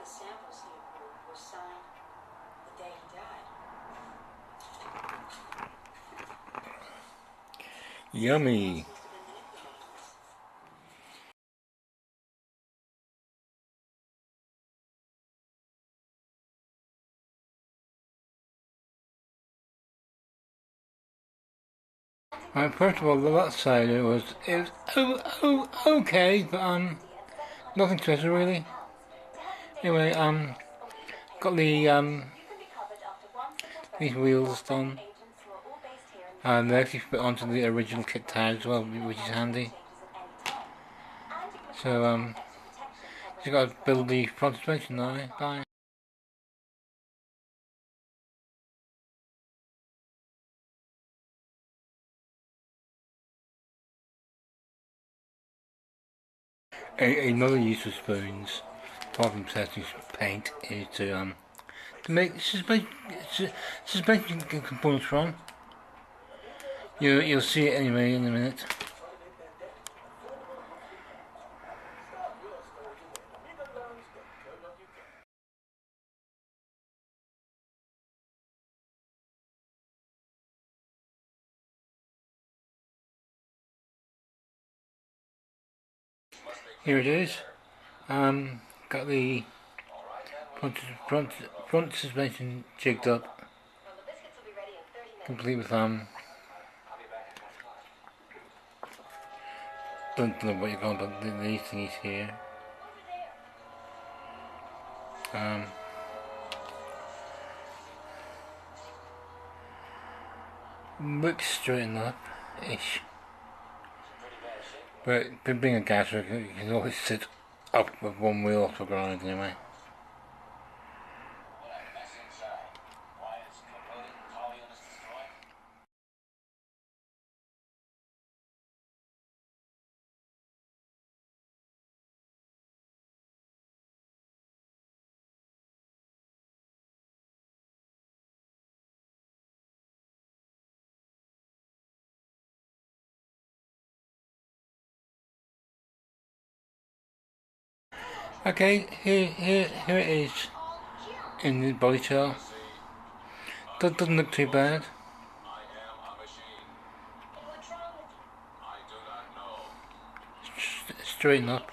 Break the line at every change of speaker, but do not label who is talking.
samples he approved were signed the day he died.
Yummy. Right, first of all, the left side it was okay, but nothing special really. Anyway, got the these wheels done, and they actually fit onto the original kit tag as well, which is handy. So just got to build the front suspension now. Bye. Another use of spoons, apart from setting paint, is to make suspension components from. You'll see it anyway in a minute. Here it is. Got the front suspension jigged up, complete with don't know what you're calling, but these thingies here. Looks straight enough, ish. But being a gas rig, you can always sit up with one wheel off the ground anyway. Okay, here it is in the body shell. Doesn't look too bad. Straighten up.